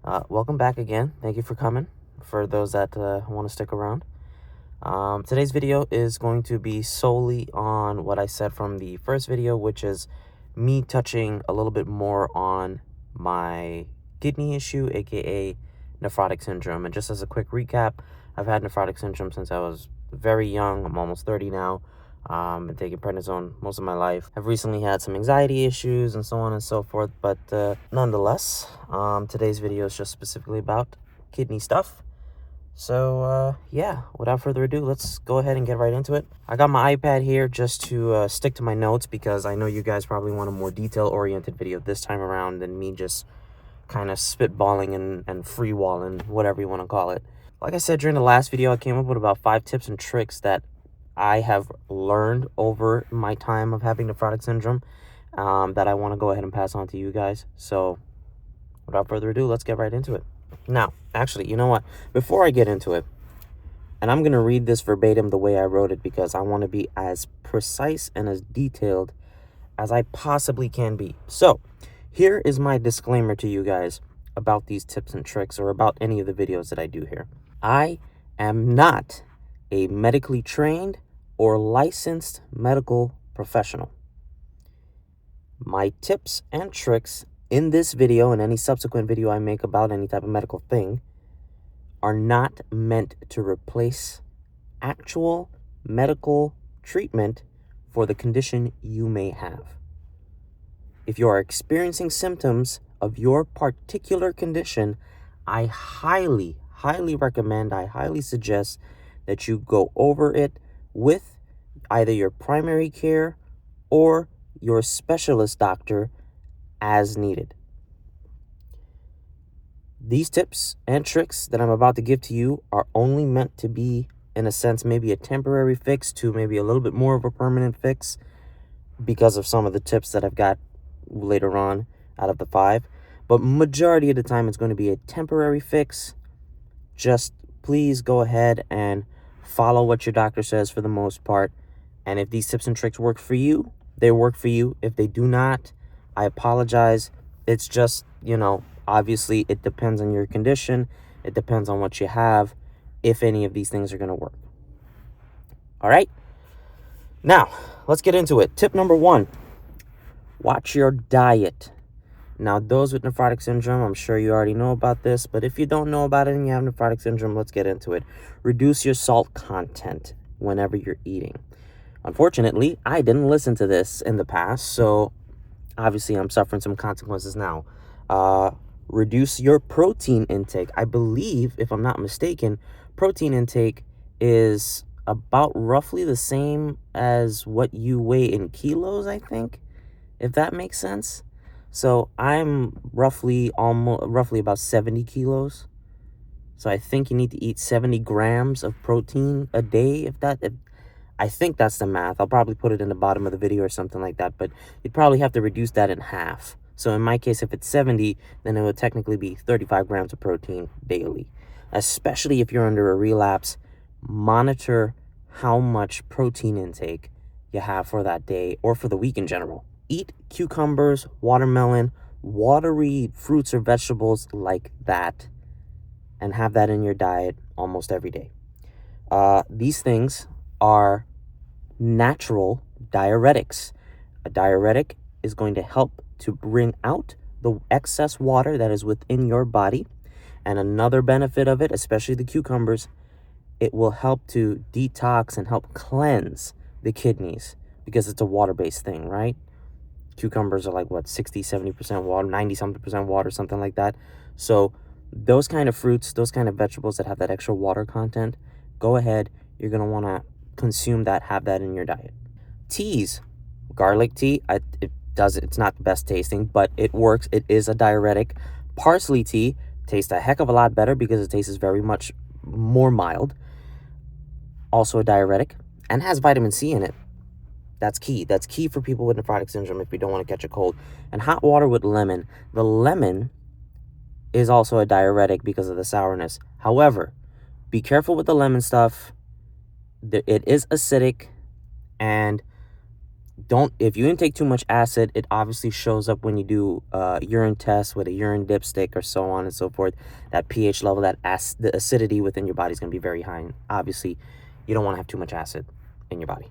Welcome back again. Thank you for coming. For those that want to stick around, today's video is going to be solely on what I said from the first video, which is me touching a little bit more on my kidney issue, aka nephrotic syndrome. And just as a quick recap, I've had nephrotic syndrome since I was very young. I'm almost 30 now. Been taking prednisone most of my life. I've recently had some anxiety issues and so on and so forth, but nonetheless, today's video is just specifically about kidney stuff. So yeah, without further ado, let's go ahead and get right into it. I got my iPad here just to stick to my notes, because I know you guys probably want a more detail-oriented video this time around than me just kind of spitballing and freewalling, whatever you want to call it. Like I said during the last video, I came up with about 5 tips and tricks that I have learned over my time of having nephrotic syndrome that I want to go ahead and pass on to you guys. So without further ado, let's get right into it. Now, actually, you know what? Before I get into it, and I'm going to read this verbatim the way I wrote it, because I want to be as precise and as detailed as I possibly can be. So here is my disclaimer to you guys about these tips and tricks, or about any of the videos that I do here. I am not a medically trained or licensed medical professional. My tips and tricks in this video and any subsequent video I make about any type of medical thing are not meant to replace actual medical treatment for the condition you may have. If you are experiencing symptoms of your particular condition, I highly recommend, I highly suggest that you go over it with either your primary care or your specialist doctor as needed. These tips and tricks that I'm about to give to you are only meant to be, in a sense, maybe a temporary fix to maybe a little bit more of a permanent fix, because of some of the tips that I've got later on out of the 5. But majority of the time, it's going to be a temporary fix. Just please go ahead and follow what your doctor says for the most part. And if these tips and tricks work for you, they work for you. If they do not, I apologize. It's just, obviously it depends on your condition. It depends on what you have, if any of these things are going to work. All right. Now, let's get into it. Tip number 1, watch your diet. Now, those with nephrotic syndrome, I'm sure you already know about this, but if you don't know about it and you have nephrotic syndrome, let's get into it. Reduce your salt content whenever you're eating. Unfortunately, I didn't listen to this in the past, so obviously I'm suffering some consequences now. Reduce your protein intake. I believe, if I'm not mistaken, protein intake is about roughly the same as what you weigh in kilos, I think, if that makes sense. So I'm roughly about 70 kilos. So I think you need to eat 70 grams of protein a day. I think that's the math. I'll probably put it in the bottom of the video or something like that, but you'd probably have to reduce that in half. So in my case, if it's 70, then it would technically be 35 grams of protein daily. Especially if you're under a relapse, monitor how much protein intake you have for that day or for the week in general. Eat cucumbers, watermelon, watery fruits or vegetables like that, and have that in your diet almost every day. These things are natural diuretics. A diuretic is going to help to bring out the excess water that is within your body. And another benefit of it, especially the cucumbers, it will help to detox and help cleanse the kidneys, because it's a water-based thing, right? Cucumbers are like, 60-70% water, 90-something% water, something like that. So those kind of fruits, those kind of vegetables that have that extra water content, go ahead, you're going to want to consume that, have that in your diet. Teas, garlic tea, it's not the best tasting, but it works. It is a diuretic. Parsley tea tastes a heck of a lot better because it tastes very much more mild. Also a diuretic, and has vitamin C in it. That's key. That's key for people with nephrotic syndrome if you don't want to catch a cold. And hot water with lemon. The lemon is also a diuretic because of the sourness. However, be careful with the lemon stuff. It is acidic, and if you intake too much acid, it obviously shows up when you do urine tests with a urine dipstick or so on and so forth. That pH level, the acidity within your body is going to be very high. And obviously, you don't want to have too much acid in your body.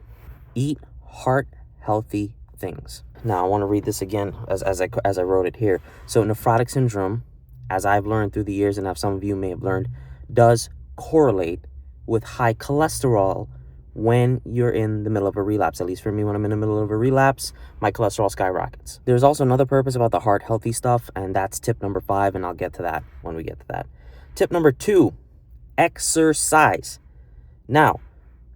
Eat heart healthy things. Now, I want to read this again as I wrote it here. So, nephrotic syndrome, as I've learned through the years, and as some of you may have learned, does correlate with high cholesterol when you're in the middle of a relapse. At least for me, when I'm in the middle of a relapse, my cholesterol skyrockets. There's also another purpose about the heart healthy stuff, and that's tip number 5, and I'll get to that when we get to that. Tip number 2, exercise. Now,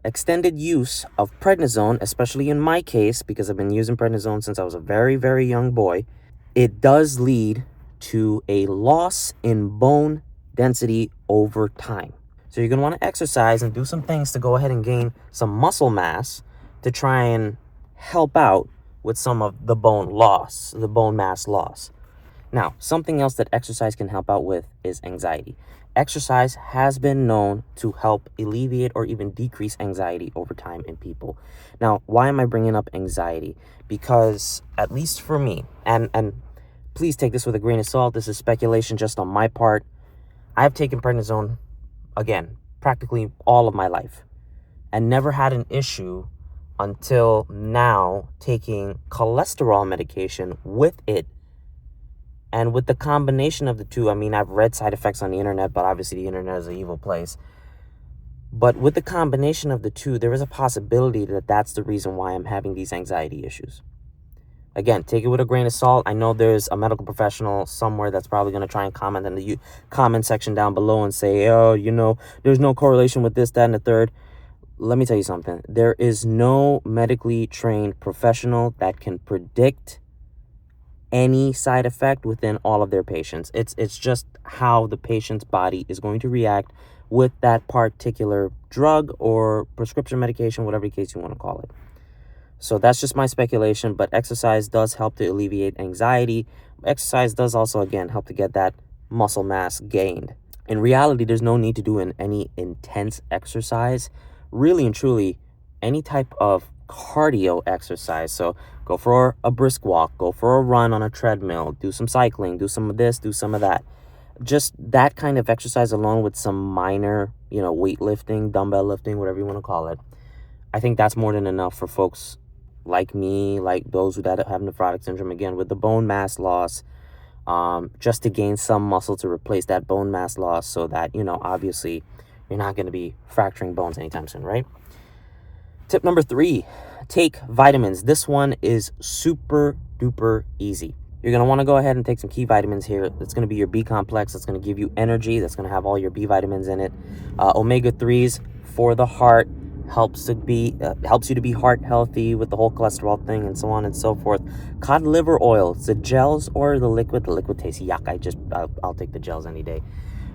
extended use of prednisone, especially in my case, because I've been using prednisone since I was a very, very young boy, it does lead to a loss in bone density over time. So you're going to want to exercise and do some things to go ahead and gain some muscle mass to try and help out with some of the bone mass loss. Now, something else that exercise can help out with is anxiety. Exercise has been known to help alleviate or even decrease anxiety over time in people. Now, why am I bringing up anxiety? Because, at least for me, and please take this with a grain of salt, this is speculation just on my part, I've taken prednisone, again, practically all of my life, and never had an issue until now taking cholesterol medication with it. And with the combination of the two, I mean, I've read side effects on the internet, but obviously the internet is an evil place. But with the combination of the two, there is a possibility that that's the reason why I'm having these anxiety issues. Again, take it with a grain of salt. I know there's a medical professional somewhere that's probably going to try and comment in the comment section down below and say, oh, there's no correlation with this, that, and the third. Let me tell you something. There is no medically trained professional that can predict any side effect within all of their patients. It's just how the patient's body is going to react with that particular drug or prescription medication, whatever case you want to call it. So that's just my speculation, but exercise does help to alleviate anxiety. Exercise does also, again, help to get that muscle mass gained. In reality, there's no need to do any intense exercise. Really and truly, any type of cardio exercise. So go for a brisk walk, go for a run on a treadmill, do some cycling, do some of this, do some of that. Just that kind of exercise alone with some minor, weightlifting, dumbbell lifting, whatever you want to call it. I think that's more than enough for folks like me, like those that have nephrotic syndrome, again, with the bone mass loss, just to gain some muscle to replace that bone mass loss so that, obviously you're not going to be fracturing bones anytime soon, right? Tip number 3, take vitamins. This one is super duper easy. You're going to want to go ahead and take some key vitamins here. It's going to be your B complex. That's going to give you energy. That's going to have all your B vitamins in it. Omega-3s for the heart. Helps you to be heart healthy with the whole cholesterol thing and so on and so forth. Cod liver oil, the gels or the liquid. The liquid tastes yuck. I'll take the gels any day.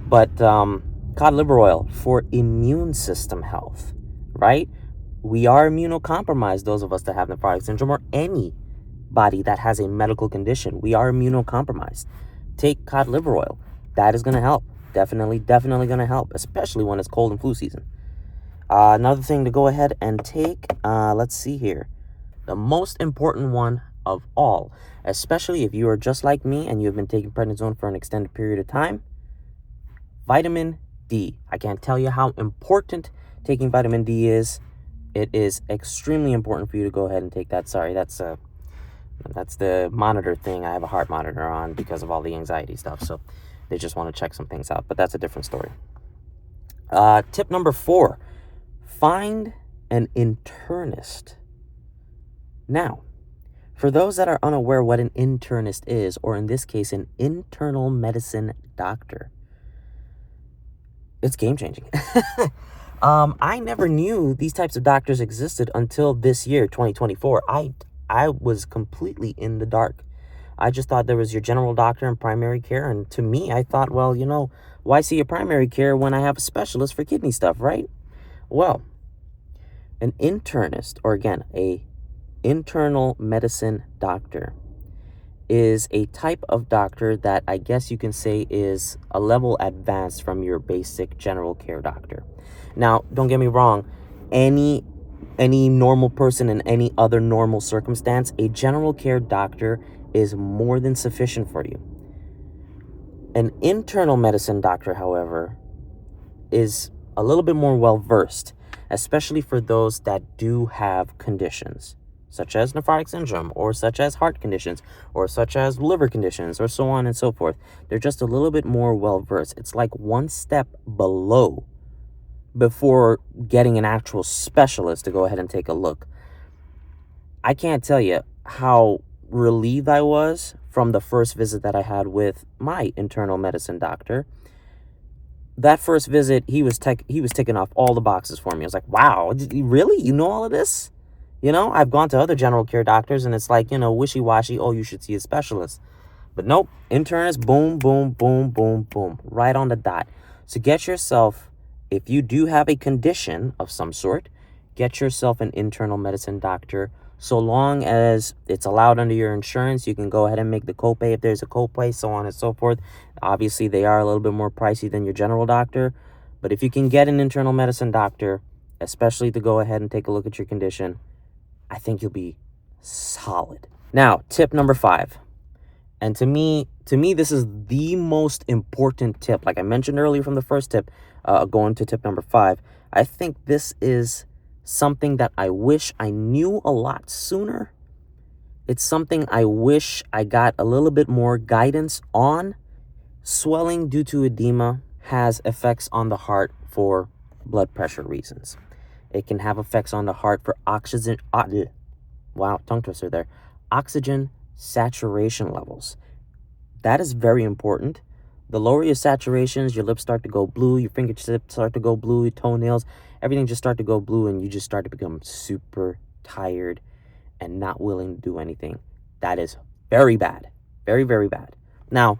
But cod liver oil for immune system health, right? We are immunocompromised, those of us that have nephrotic syndrome or anybody that has a medical condition. We are immunocompromised. Take cod liver oil. That is going to help. Definitely going to help, especially when it's cold and flu season. Another thing to go ahead and take, let's see here. The most important one of all, especially if you are just like me and you've been taking prednisone for an extended period of time, vitamin D. I can't tell you how important taking vitamin D is. It is extremely important for you to go ahead and take that. Sorry, that's the monitor thing. I have a heart monitor on because of all the anxiety stuff. So they just want to check some things out, but that's a different story. Tip number 4. Find an internist. Now, for those that are unaware what an internist is, or in this case, an internal medicine doctor, it's game-changing. I never knew these types of doctors existed until this year, 2024. I was completely in the dark. I just thought there was your general doctor and primary care, and to me, I thought, well, why see a primary care when I have a specialist for kidney stuff, right? Well, an internist, or again, a internal medicine doctor, is a type of doctor that I guess you can say is a level advanced from your basic general care doctor. Now, don't get me wrong, any any normal person in any other normal circumstance, a general care doctor is more than sufficient for you. An internal medicine doctor, however, is a little bit more well-versed, especially for those that do have conditions, such as nephrotic syndrome, or such as heart conditions, or such as liver conditions, or so on and so forth. They're just a little bit more well-versed. It's like one step below before getting an actual specialist to go ahead and take a look. I can't tell you how relieved I was from the first visit that I had with my internal medicine doctor. That first visit, he was ticking off all the boxes for me. I was like, wow, really? You know all of this? I've gone to other general care doctors, and it's like, wishy-washy. Oh, you should see a specialist. But nope, internist, boom, boom, boom, boom, boom, right on the dot. So get yourself, if you do have a condition of some sort, get yourself an internal medicine doctor. So long as it's allowed under your insurance, you can go ahead and make the copay if there's a copay, so on and so forth. Obviously, they are a little bit more pricey than your general doctor. But if you can get an internal medicine doctor, especially to go ahead and take a look at your condition, I think you'll be solid. Now, tip number 5. And to me, this is the most important tip. Like I mentioned earlier from the first tip, going to tip number 5, I think this is something that I wish I knew a lot sooner. It's something I wish I got a little bit more guidance on. Swelling due to edema has effects on the heart for blood pressure reasons. It can have effects on the heart for oxygen. Wow, tongue twister there. Oxygen saturation levels. That is very important. The lower your saturations, your lips start to go blue, your fingertips start to go blue, your toenails, everything just start to go blue, and you just start to become super tired and not willing to do anything. That is very bad. Very, very bad. Now,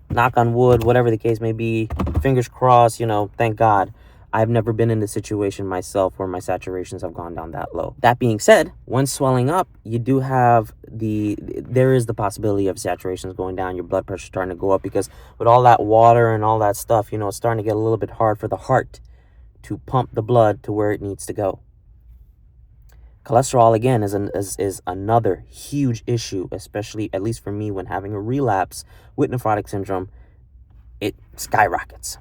knock on wood, whatever the case may be, fingers crossed, thank God, I've never been in a situation myself where my saturations have gone down that low. That being said, when swelling up, you do have there is the possibility of saturations going down, your blood pressure starting to go up, because with all that water and all that stuff, it's starting to get a little bit hard for the heart to pump the blood to where it needs to go. Cholesterol, again, is another huge issue, especially, at least for me, when having a relapse with nephrotic syndrome, it skyrockets.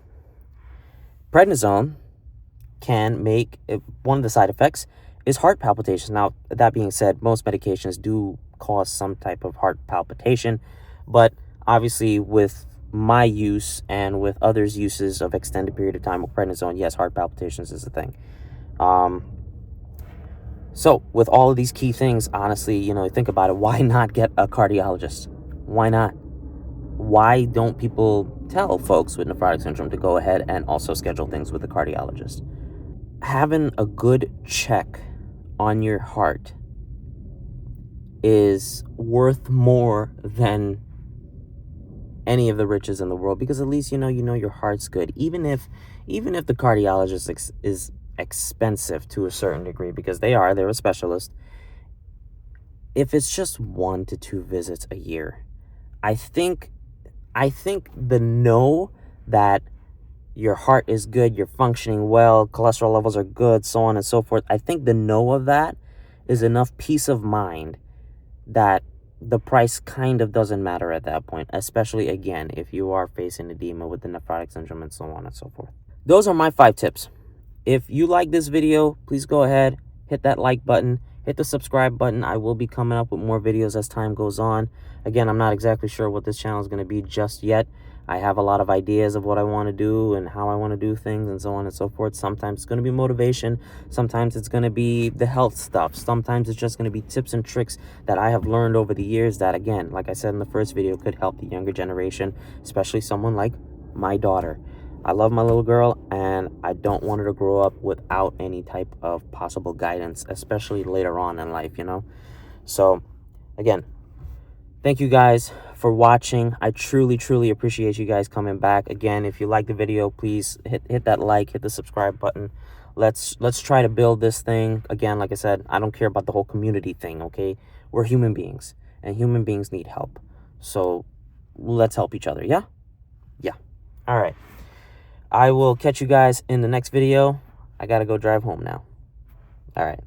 Prednisone can make, one of the side effects is heart palpitations. Now, that being said, most medications do cause some type of heart palpitation, but obviously with my use and with others' uses of extended period of time with prednisone, yes, heart palpitations is a thing. So with all of these key things, honestly, think about it. Why not get a cardiologist? Why not? Why don't people tell folks with nephrotic syndrome to go ahead and also schedule things with a cardiologist? Having a good check on your heart is worth more than any of the riches in the world, because at least you know your heart's good. Even if the cardiologist is expensive to a certain degree, because they're a specialist, if it's just 1 to 2 visits a year, I think the know that your heart is good, you're functioning well, cholesterol levels are good, so on and so forth, I think the know of that is enough peace of mind that the price kind of doesn't matter at that point, especially, again, if you are facing edema with the nephrotic syndrome and so on and so forth. Those are my 5 tips. If you like this video, please go ahead, hit that like button, hit the subscribe button. I will be coming up with more videos as time goes on. Again, I'm not exactly sure what this channel is going to be just yet. I have a lot of ideas of what I want to do and how I want to do things and so on and so forth. Sometimes it's going to be motivation. Sometimes it's going to be the health stuff. Sometimes it's just going to be tips and tricks that I have learned over the years that, again, like I said in the first video, could help the younger generation, especially someone like my daughter. I love my little girl, and I don't want her to grow up without any type of possible guidance, especially later on in life, So, again, thank you guys for watching. I truly, truly appreciate you guys coming back. Again, if you like the video, please hit that like, hit the subscribe button. Let's try to build this thing. Again, like I said, I don't care about the whole community thing, okay? We're human beings, and human beings need help. So, let's help each other, yeah? Yeah. All right. I will catch you guys in the next video. I got to go drive home now. All right.